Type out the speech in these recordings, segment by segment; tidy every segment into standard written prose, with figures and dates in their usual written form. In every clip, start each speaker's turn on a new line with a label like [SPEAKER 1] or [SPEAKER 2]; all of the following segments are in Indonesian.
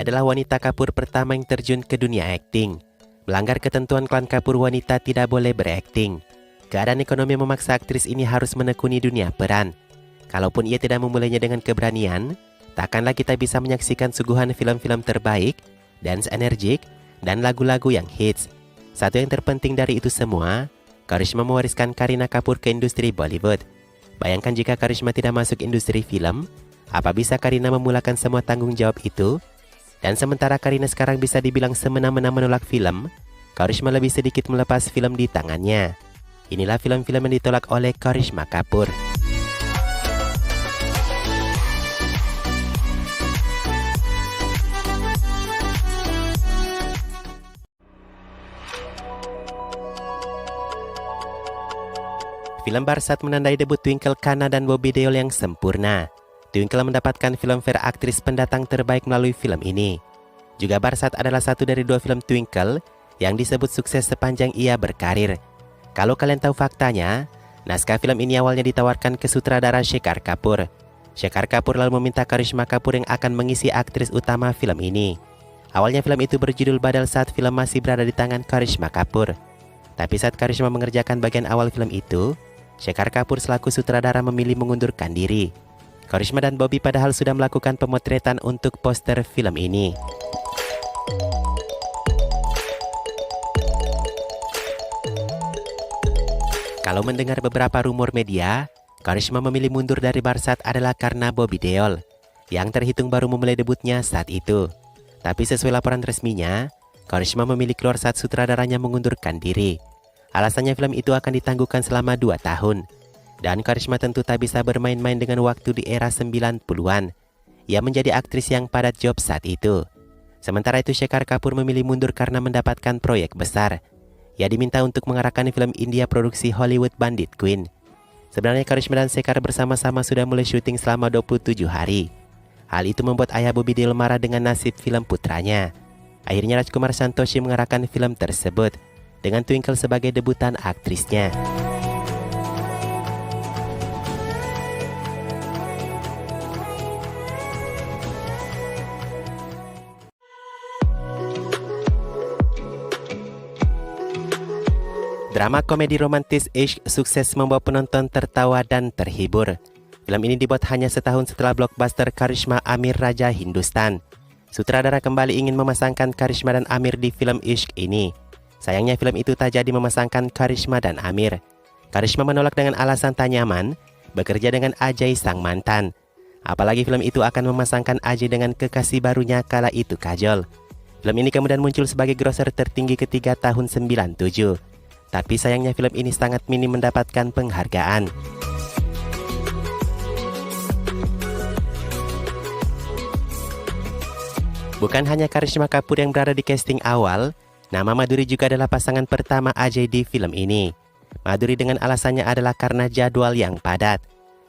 [SPEAKER 1] Ia adalah wanita Kapoor pertama yang terjun ke dunia akting. Melanggar ketentuan klan Kapoor, wanita tidak boleh berakting. Keadaan ekonomi memaksa aktris ini harus menekuni dunia peran. Kalaupun ia tidak memulainya dengan keberanian, takkanlah kita bisa menyaksikan suguhan film-film terbaik, dance energik, dan lagu-lagu yang hits. Satu yang terpenting dari itu semua, Karisma mewariskan Kareena Kapoor ke industri Bollywood. Bayangkan jika Karisma tidak masuk industri film, apa bisa Kareena memulakan semua tanggung jawab itu? Dan sementara Kareena sekarang bisa dibilang semena-mena menolak film, Karisma lebih sedikit melepas film di tangannya. Inilah film-film yang ditolak oleh Karisma Kapoor. Film Barsat menandai debut Twinkle Khanna dan Bobby Deol yang sempurna. Twinkle mendapatkan Filmfare Aktris Pendatang Terbaik melalui film ini. Juga Barsat adalah satu dari 2 film Twinkle yang disebut sukses sepanjang ia berkarir. Kalau kalian tahu faktanya, naskah film ini awalnya ditawarkan ke sutradara Shekhar Kapoor. Shekhar Kapoor lalu meminta Karisma Kapoor yang akan mengisi aktris utama film ini. Awalnya film itu berjudul Badal saat film masih berada di tangan Karisma Kapoor. Tapi saat Karisma mengerjakan bagian awal film itu, Shekhar Kapoor selaku sutradara memilih mengundurkan diri. Karisma dan Bobby padahal sudah melakukan pemotretan untuk poster film ini. Kalau mendengar beberapa rumor media, Karisma memilih mundur dari Barsat adalah karena Bobby Deol, yang terhitung baru memulai debutnya saat itu. Tapi sesuai laporan resminya, Karisma memilih keluar saat sutradaranya mengundurkan diri. Alasannya film itu akan ditangguhkan selama 2 tahun. Dan Karisma tentu tak bisa bermain-main dengan waktu di era 90-an. Ia menjadi aktris yang padat job saat itu. Sementara itu Shekhar Kapoor memilih mundur karena mendapatkan proyek besar. Ia diminta untuk mengarahkan film India produksi Hollywood Bandit Queen. Sebenarnya Karisma dan Shekhar bersama-sama sudah mulai syuting selama 27 hari. Hal itu membuat ayah Bobby Deol marah dengan nasib film putranya. Akhirnya Rajkumar Santoshi mengarahkan film tersebut, dengan Twinkle sebagai debutan aktrisnya. Drama komedi romantis Ishq sukses membawa penonton tertawa dan terhibur. Film ini dibuat hanya setahun setelah blockbuster Karisma Amir Raja Hindustan. Sutradara kembali ingin memasangkan Karisma dan Amir di film Ishq ini. Sayangnya film itu tak jadi memasangkan Karisma dan Amir. Karisma menolak dengan alasan tak nyaman bekerja dengan Ajay sang mantan. Apalagi film itu akan memasangkan Ajay dengan kekasih barunya kala itu Kajol. Film ini kemudian muncul sebagai grosser tertinggi ketiga tahun 97. Tapi sayangnya film ini sangat minim mendapatkan penghargaan. Bukan hanya Karisma Kapoor yang berada di casting awal, nama Madhuri juga adalah pasangan pertama Ajay di film ini. Madhuri dengan alasannya adalah karena jadwal yang padat.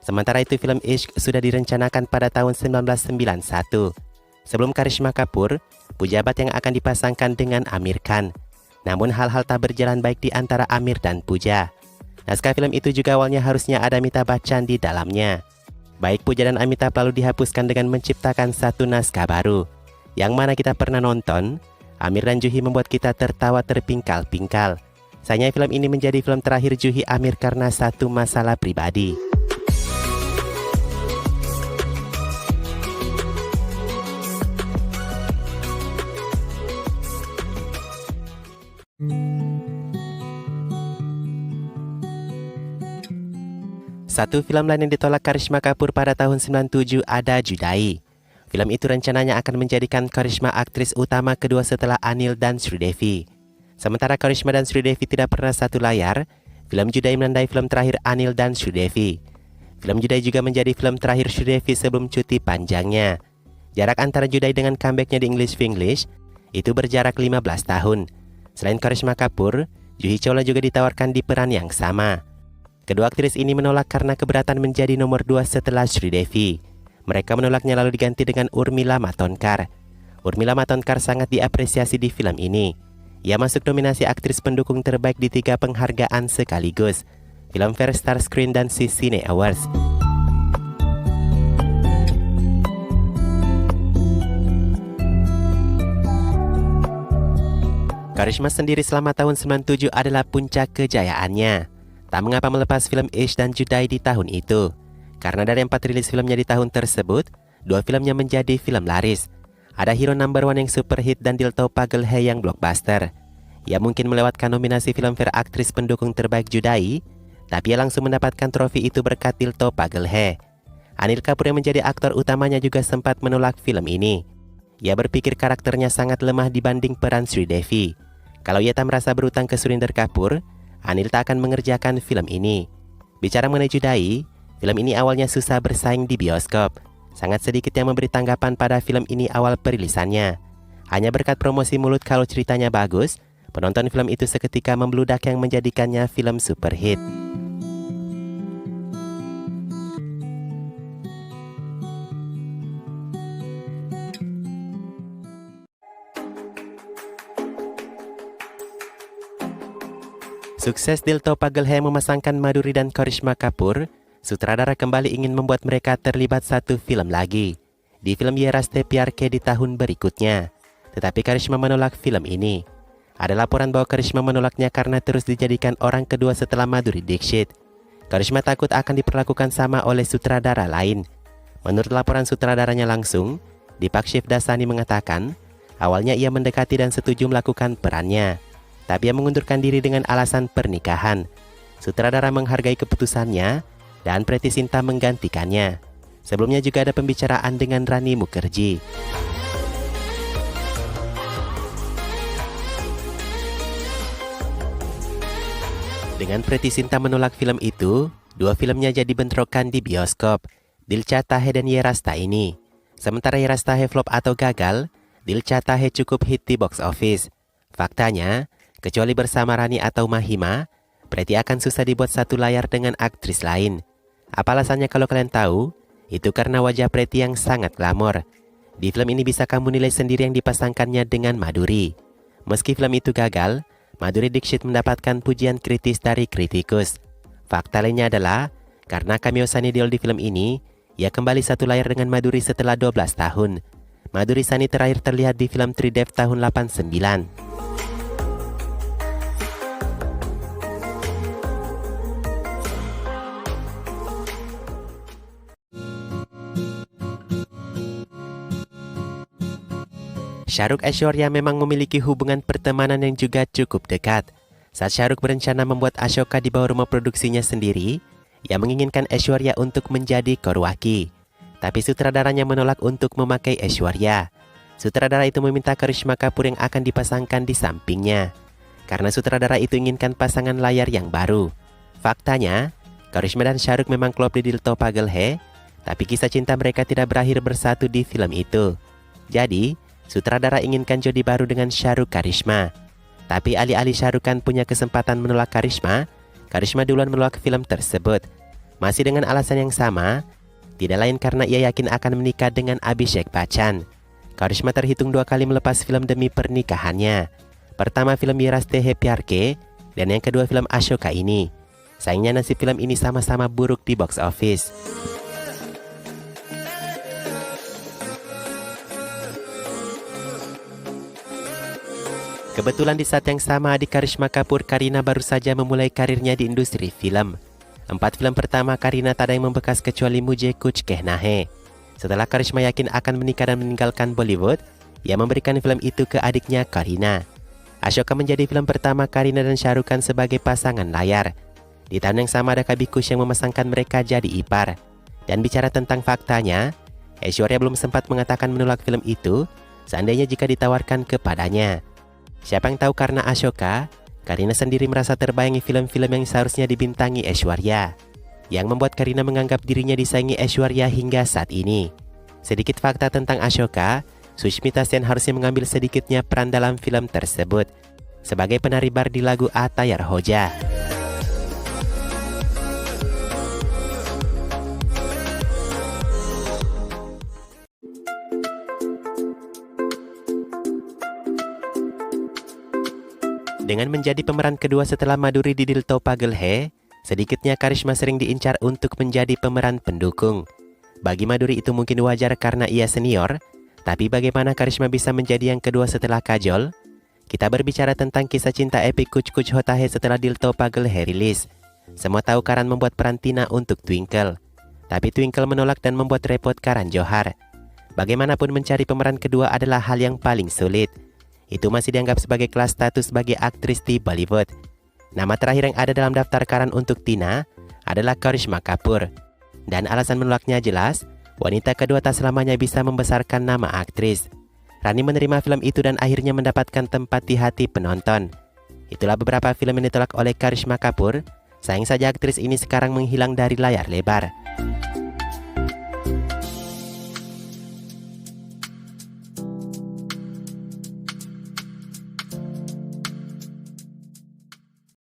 [SPEAKER 1] Sementara itu film Ishq sudah direncanakan pada tahun 1991. Sebelum Karisma Kapoor, pejabat yang akan dipasangkan dengan Amir Khan. Namun hal-hal tak berjalan baik di antara Amir dan Pooja. Naskah film itu juga awalnya harusnya ada Amitabh Bachchan di dalamnya. Baik Pooja dan Amitabh lalu dihapuskan dengan menciptakan satu naskah baru. Yang mana kita pernah nonton, Amir dan Juhi membuat kita tertawa terpingkal-pingkal. Sayangnya film ini menjadi film terakhir Juhi Amir karena satu masalah pribadi. Satu film lain yang ditolak Karisma Kapoor pada tahun 97 ada Judai. Film itu rencananya akan menjadikan Karisma aktris utama kedua setelah Anil dan Sridevi. Sementara Karisma dan Sridevi tidak pernah satu layar, film Judai menandai film terakhir Anil dan Sridevi. Film Judai juga menjadi film terakhir Sridevi sebelum cuti panjangnya. Jarak antara Judai dengan comebacknya di English Finglish itu berjarak 15 tahun. Selain Karisma Kapoor, Juhi Chawla juga ditawarkan di peran yang sama. Kedua aktris ini menolak karena keberatan menjadi nomor 2 setelah Sridevi. Mereka menolaknya lalu diganti dengan Urmila Matondkar. Urmila Matondkar sangat diapresiasi di film ini. Ia masuk nominasi aktris pendukung terbaik di 3 penghargaan sekaligus, Filmfare Star Screen dan Cine Awards. Karishma sendiri selama tahun 97 adalah puncak kejayaannya. Tak mengapa melepas film Ish dan Judai di tahun itu, karena dari 4 rilis filmnya di tahun tersebut, 2 filmnya menjadi film laris. Ada Hero Number 1 yang super hit dan Dil To Pagal Hai yang blockbuster. Ia mungkin melewatkan nominasi Filmfare Aktris Pendukung Terbaik Judai, tapi ia langsung mendapatkan trofi itu berkat Dil To Pagal Hai. Anil Kapoor yang menjadi aktor utamanya juga sempat menolak film ini. Ia berpikir karakternya sangat lemah dibanding peran Sridevi. Kalau ia tak merasa berutang ke Surinder Kapoor, Anil tak akan mengerjakan film ini. Bicara mengenai Judai, film ini awalnya susah bersaing di bioskop. Sangat sedikit yang memberi tanggapan pada film ini awal perilisannya. Hanya berkat promosi mulut kalau ceritanya bagus, penonton film itu seketika membludak yang menjadikannya film super hit. Sukses Dil To Pagal Hai memasangkan Madhuri dan Karishma Kapoor, sutradara kembali ingin membuat mereka terlibat satu film lagi, di film Ye Raste Pyar Ke di tahun berikutnya. Tetapi Karishma menolak film ini. Ada laporan bahwa Karishma menolaknya karena terus dijadikan orang kedua setelah Madhuri Dixit. Karishma takut akan diperlakukan sama oleh sutradara lain. Menurut laporan sutradaranya langsung, Deepak Shivdasani mengatakan, awalnya ia mendekati dan setuju melakukan perannya, tapi ia mengundurkan diri dengan alasan pernikahan. Sutradara menghargai keputusannya dan Preity Zinta menggantikannya. Sebelumnya juga ada pembicaraan dengan Rani Mukherjee. Dengan Preity Zinta menolak film itu, 2 filmnya jadi bentrokan di bioskop, Dil Chahta Hai dan Ye Rasta ini. Sementara Ye Rasta Hai flop atau gagal, Dil Chahta Hai cukup hit di box office. Faktanya, kecuali bersama Rani atau Mahima, Preity akan susah dibuat satu layar dengan aktris lain. Apa alasannya kalau kalian tahu? Itu karena wajah Preity yang sangat glamor. Di film ini bisa kamu nilai sendiri yang dipasangkannya dengan Madhuri. Meski film itu gagal, Madhuri Dixit mendapatkan pujian kritis dari kritikus. Fakta lainnya adalah, karena cameo Sunny Deol di film ini, ia kembali satu layar dengan Madhuri setelah 12 tahun. Madhuri Sunny terakhir terlihat di film Tridev tahun 89. Shah Rukh Aishwarya memang memiliki hubungan pertemanan yang juga cukup dekat. Saat Shah Rukh berencana membuat Ashoka di bawah rumah produksinya sendiri, ia menginginkan Aishwarya untuk menjadi Korwaki. Tapi sutradaranya menolak untuk memakai Aishwarya. Sutradara itu meminta Karishma Kapoor yang akan dipasangkan di sampingnya, karena sutradara itu inginkan pasangan layar yang baru. Faktanya, Karishma dan Shah Rukh memang klop di Dil To Pagal Hai, tapi kisah cinta mereka tidak berakhir bersatu di film itu. Jadi, sutradara inginkan jodi baru dengan Shah Rukh Karishma. Tapi alih-alih Shah Rukh Khan punya kesempatan menolak Karishma, Karishma duluan menolak film tersebut. Masih dengan alasan yang sama, tidak lain karena ia yakin akan menikah dengan Abhishek Bachchan. Karishma terhitung 2 kali melepas film demi pernikahannya. Pertama film Ye Raste Pyar Ke, dan yang kedua film Ashoka ini. Sayangnya nasib film ini sama-sama buruk di box office. Kebetulan di saat yang sama adik Karishma Kapoor, Kareena baru saja memulai karirnya di industri film. 4 film pertama Kareena tak ada yang membekas kecuali Mujhe Kuch Kehna Hai. Setelah Karishma yakin akan menikah dan meninggalkan Bollywood, ia memberikan film itu ke adiknya Kareena. Ashoka menjadi film pertama Kareena dan Shah Rukh Khan sebagai pasangan layar. Di tahun yang sama ada Kabhi Khushi yang memasangkan mereka jadi ipar. Dan bicara tentang faktanya, Aishwarya belum sempat mengatakan menolak film itu, seandainya jika ditawarkan kepadanya. Siapa yang tahu, karena Ashoka, Kareena sendiri merasa terbayangi film-film yang seharusnya dibintangi Aishwarya, yang membuat Kareena menganggap dirinya disaingi Aishwarya hingga saat ini. Sedikit fakta tentang Ashoka, Sushmita Sen harusnya mengambil sedikitnya peran dalam film tersebut, sebagai penari bar di lagu Atayar Hoja. Dengan menjadi pemeran kedua setelah Madhuri di Dil To Pagal Hai, sedikitnya Karishma sering diincar untuk menjadi pemeran pendukung. Bagi Madhuri itu mungkin wajar karena ia senior, tapi bagaimana Karishma bisa menjadi yang kedua setelah Kajol? Kita berbicara tentang kisah cinta epik Kuch Kuch Hota Hai setelah Dil To Pagal Hai rilis. Semua tahu Karan membuat peran Tina untuk Twinkle, tapi Twinkle menolak dan membuat repot Karan Johar. Bagaimanapun mencari pemeran kedua adalah hal yang paling sulit. Itu masih dianggap sebagai kelas status bagi aktris di Bollywood. Nama terakhir yang ada dalam daftar Karan untuk Tina adalah Karishma Kapoor. Dan alasan menolaknya jelas, wanita kedua tak selamanya bisa membesarkan nama aktris. Rani menerima film itu dan akhirnya mendapatkan tempat di hati penonton. Itulah beberapa film yang ditolak oleh Karishma Kapoor. Sayang saja aktris ini sekarang menghilang dari layar lebar.